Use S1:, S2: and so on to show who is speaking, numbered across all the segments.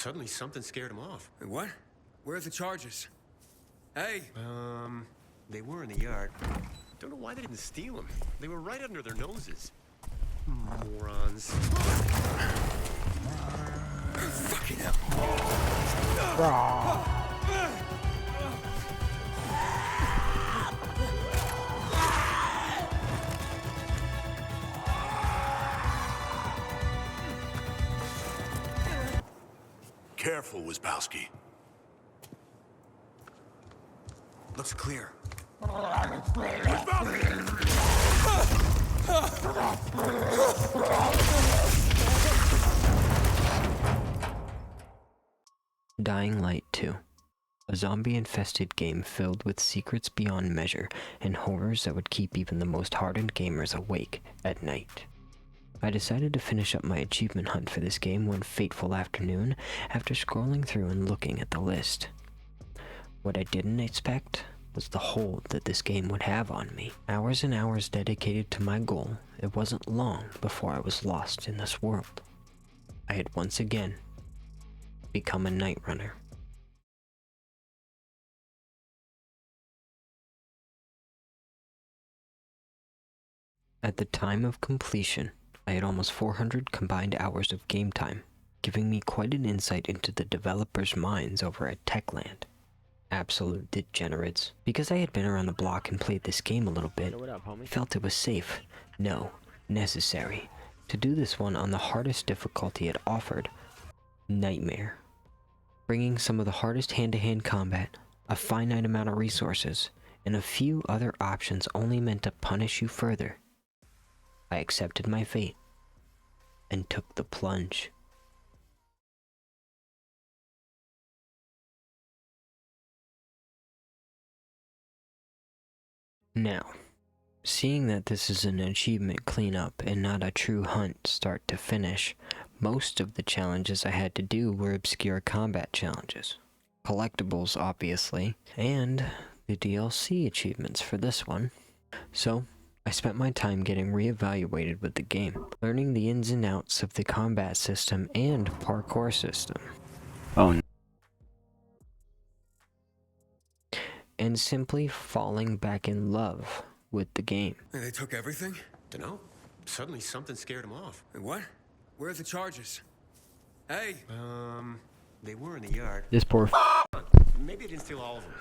S1: Suddenly something scared him off.
S2: Wait, what? Where are the charges? Hey!
S1: They were in the yard. Don't know why they didn't steal them. They were right under their noses. Morons.
S2: Fucking hell.
S3: Careful, Wispowski.
S2: Looks clear.
S4: Dying Light 2. A zombie-infested game filled with secrets beyond measure and horrors that would keep even the most hardened gamers awake at night. I decided to finish up my achievement hunt for this game one fateful afternoon after scrolling through and looking at the list. What I didn't expect was the hold that this game would have on me. Hours and hours dedicated to my goal, it wasn't long before I was lost in this world. I had once again become a night runner. At the time of completion, I had almost 400 combined hours of game time, giving me quite an insight into the developers' minds over at Techland. Absolute degenerates. Because I had been around the block and played this game a little bit, felt it was safe, no, necessary, to do this one on the hardest difficulty it offered, Nightmare. Bringing some of the hardest hand-to-hand combat, a finite amount of resources, and a few other options only meant to punish you further. I accepted my fate and took the plunge. Now, seeing that this is an achievement cleanup and not a true hunt start to finish, most of the challenges I had to do were obscure combat challenges. Collectibles, obviously, and the DLC achievements for this one. So, I spent my time getting reevaluated with the game, learning the ins and outs of the combat system and parkour system.
S5: Oh, no.
S4: And simply falling back in love with the game.
S2: Hey, they took everything?
S1: Dunno. Suddenly something scared him off.
S2: Wait, what? Where are the charges? Hey!
S1: They were in the yard.
S5: This poor
S1: Maybe I didn't steal all of them.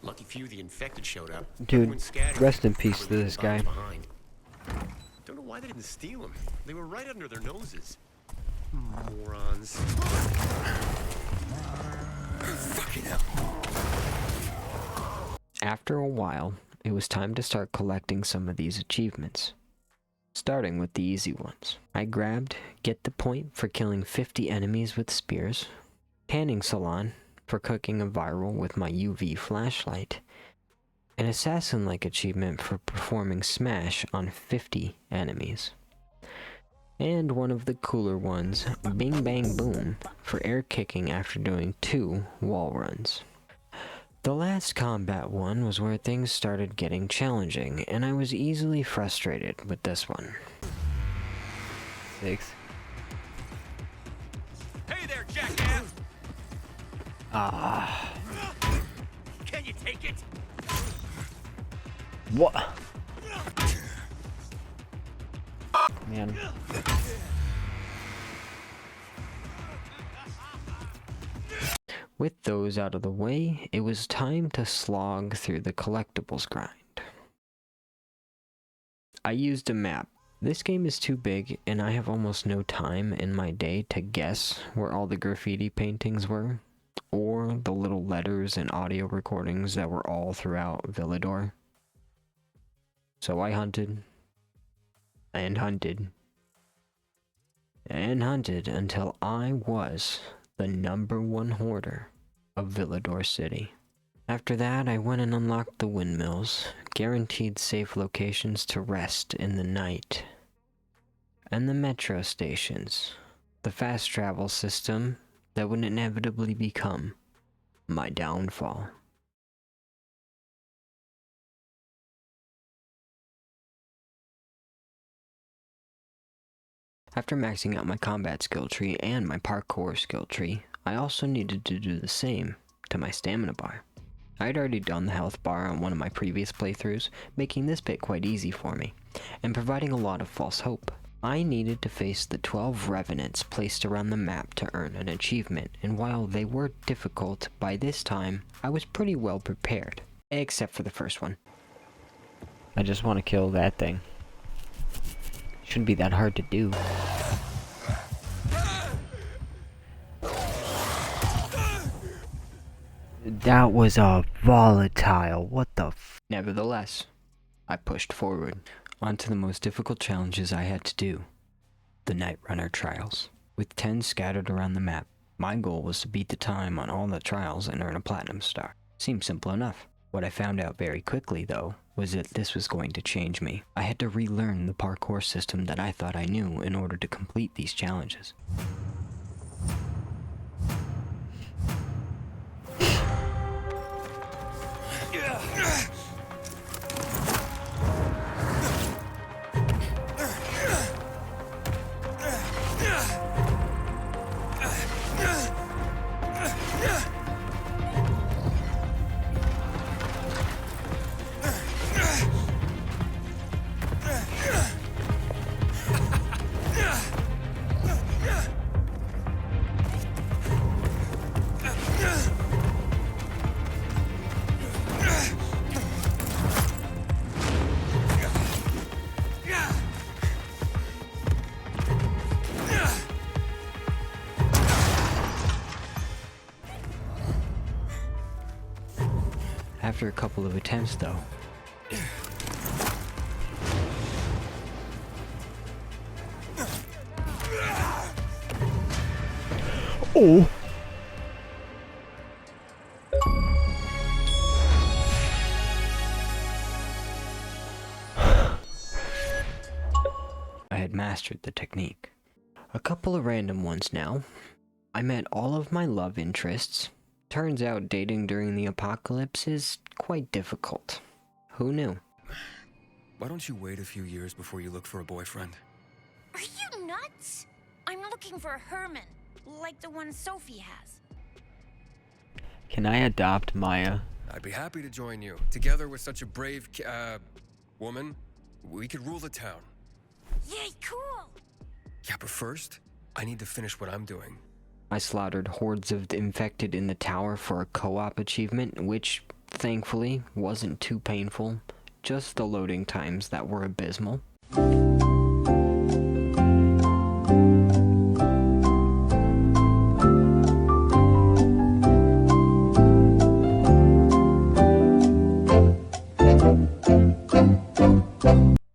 S1: Lucky few of the infected showed up.
S5: dude.
S1: Everyone scattered.
S5: Rest in peace to this guy.
S1: Behind. Don't know why they didn't steal them. They were right under their noses. Morons.
S2: Fucking hell.
S4: After a while, it was time to start collecting some of these achievements. Starting with the easy ones. I grabbed Get the Point for killing 50 enemies with spears, Tanning Salon for cooking a viral with my UV flashlight, an Assassin-like achievement for performing Smash on 50 enemies, and one of the cooler ones, Bing Bang Boom, for air kicking after doing 2 wall runs. The last combat one was where things started getting challenging, and I was easily frustrated with this one.
S5: 6.
S1: Hey there, jackass!
S5: Ah.
S1: Can you take it?
S5: What? Man.
S4: With those out of the way, it was time to slog through the collectibles grind. I used a map. This game is too big, and I have almost no time in my day to guess where all the graffiti paintings were, or the little letters and audio recordings that were all throughout Villador. So I hunted, and hunted, and hunted until I was the #1 hoarder of Villador City. After that, I went and unlocked the windmills, guaranteed safe locations to rest in the night, and the metro stations, the fast travel system that would inevitably become my downfall. After maxing out my combat skill tree and my parkour skill tree, I also needed to do the same to my stamina bar. I had already done the health bar on one of my previous playthroughs, making this bit quite easy for me, and providing a lot of false hope. I needed to face the 12 revenants placed around the map to earn an achievement, and while they were difficult, by this time, I was pretty well prepared, except for the first one.
S5: I just want to kill that thing. Shouldn't be that hard to do. That was a volatile. What the f—
S4: Nevertheless, I pushed forward onto the most difficult challenges I had to do, the Night Runner trials. With 10 scattered around the map, my goal was to beat the time on all the trials and earn a platinum star. Seemed simple enough. What I found out very quickly, though, was that this was going to change me. I had to relearn the parkour system that I thought I knew in order to complete these challenges. After a couple of attempts, though,
S5: Oh!
S4: I had mastered the technique. A couple of random ones now. I met all of my love interests. Turns out dating during the apocalypse is quite difficult. Who knew?
S2: Why don't you wait a few years before you look for a boyfriend?
S6: Are you nuts? I'm looking for a Herman, like the one Sophie has.
S5: Can I adopt Maya?
S2: I'd be happy to join you. Together with such a brave, woman, we could rule the town.
S6: Yay, cool!
S2: Yeah, but first, I need to finish what I'm doing.
S4: I slaughtered hordes of the infected in the tower for a co-op achievement, which, thankfully, wasn't too painful. Just the loading times that were abysmal.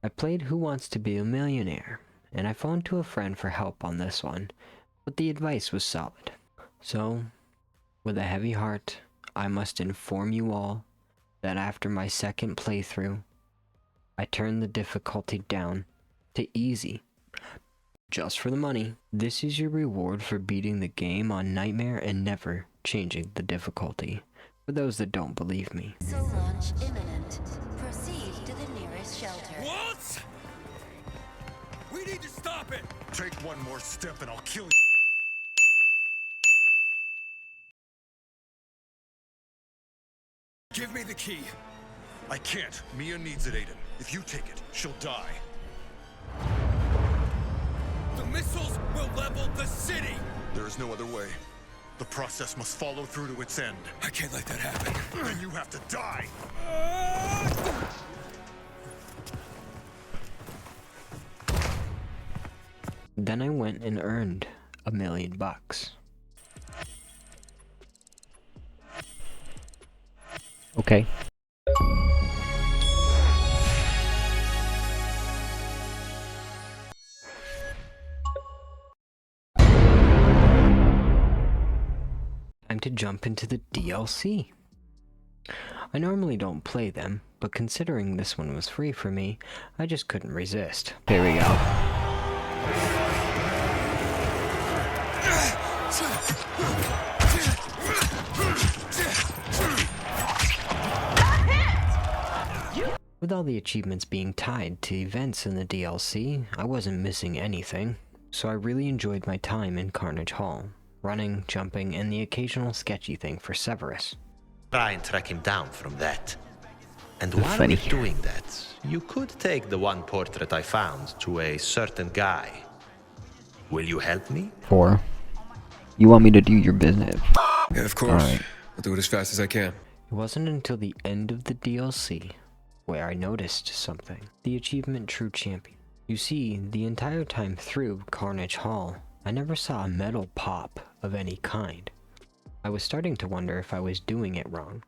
S4: I played Who Wants to Be a Millionaire, and I phoned to a friend for help on this one, but the advice was solid. So, with a heavy heart, I must inform you all that after my second playthrough, I turned the difficulty down to easy. Just for the money. This is your reward for beating the game on Nightmare and never changing the difficulty. For those that don't believe me.
S7: So launch imminent. Proceed to the nearest shelter.
S2: What? We need to stop it!
S3: Take one more step and I'll kill you.
S2: Give me the key.
S3: I can't. Mia needs it, Adien. If you take it, she'll die.
S2: The missiles will level the city!
S3: There is no other way. The process must follow through to its end.
S2: I can't let that happen.
S3: Then you have to die!
S4: Then I went and earned $1 million.
S5: Okay.
S4: Time to jump into the DLC. I normally don't play them, but considering this one was free for me, I just couldn't resist.
S5: There we go.
S4: With all the achievements being tied to events in the DLC, I wasn't missing anything, so I really enjoyed my time in Carnage Hall, running, jumping, and the occasional sketchy thing for Severus.
S8: Try and track him down from that. And
S5: That's
S8: while
S5: funny.
S8: you're doing that, you could take the one portrait I found to a certain guy. Will you help me?
S5: 4. You want me to do your business?
S2: Yeah, of course.
S5: Alright.
S2: I'll do it as fast as I can.
S4: It wasn't until the end of the DLC where I noticed something. The achievement True Champion. You see, the entire time through Carnage Hall, I never saw a medal pop of any kind. I was starting to wonder if I was doing it wrong.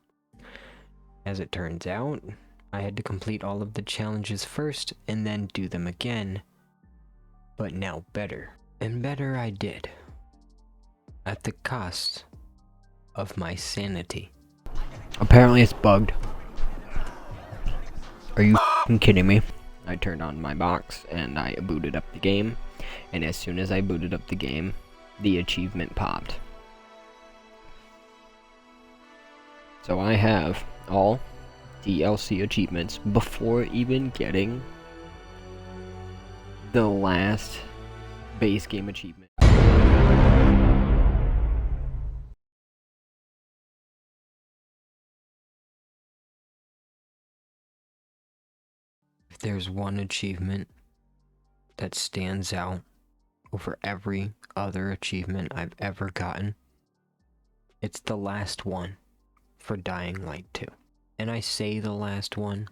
S4: As it turns out, I had to complete all of the challenges first and then do them again. But now better. And better I did. At the cost of my sanity.
S5: Apparently it's bugged. Are you f***ing kidding me? I turned on my box and I booted up the game. And as soon as I booted up the game, the achievement popped. So I have all DLC achievements before even getting the last base game achievement.
S4: If there's one achievement that stands out over every other achievement I've ever gotten, it's the last one for Dying Light 2. And I say the last one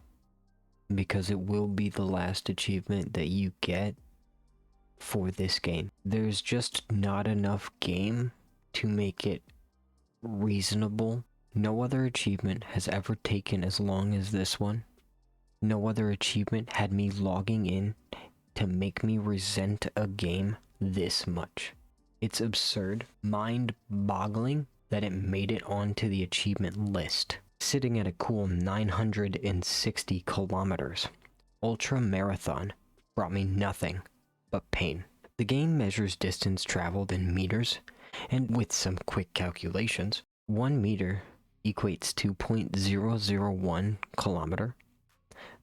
S4: because it will be the last achievement that you get for this game. There's just not enough game to make it reasonable. No other achievement has ever taken as long as this one. No other achievement had me logging in to make me resent a game this much. It's absurd, mind-boggling that it made it onto the achievement list. Sitting at a cool 960 kilometers, Ultra Marathon brought me nothing but pain. The game measures distance traveled in meters, and with some quick calculations, 1 meter equates to 0.001 kilometer.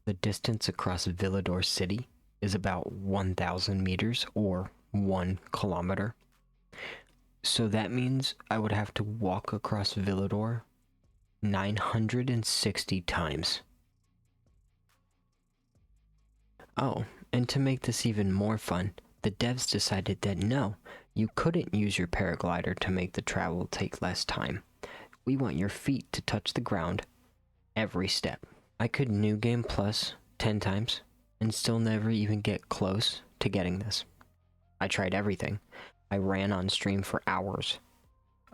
S4: The distance across Villador City is about 1,000 meters or 1 kilometer. So that means I would have to walk across Villador 960 times. Oh, and to make this even more fun, the devs decided that no, you couldn't use your paraglider to make the travel take less time. We want your feet to touch the ground every step. I could New Game Plus 10 times and still never even get close to getting this. I tried everything. I ran on stream for hours.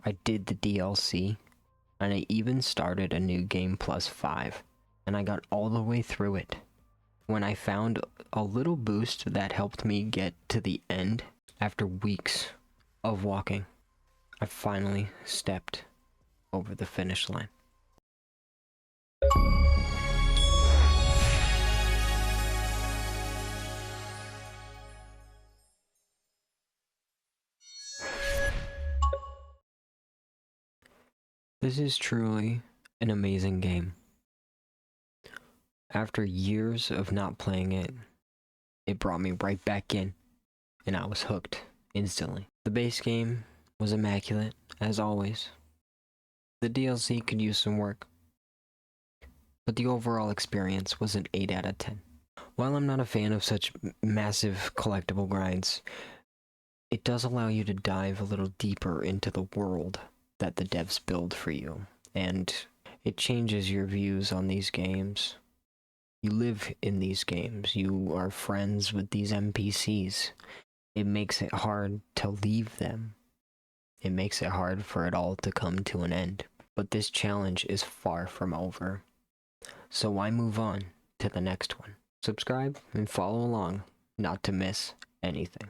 S4: I did the DLC, and I even started a New Game Plus 5, and I got all the way through it. When I found a little boost that helped me get to the end after weeks of walking, I finally stepped over the finish line. This is truly an amazing game. After years of not playing it, it brought me right back in, and I was hooked instantly. The base game was immaculate, as always. The DLC could use some work, but the overall experience was an 8 out of 10. While I'm not a fan of such massive collectible grinds, it does allow you to dive a little deeper into the world that the devs build for you, and it changes your views on these games. You live in these games, you are friends with these NPCs. It makes it hard to leave them. It makes it hard for it all to come to an end. But this challenge is far from over. So why move on to the next one? Subscribe and follow along, not to miss anything.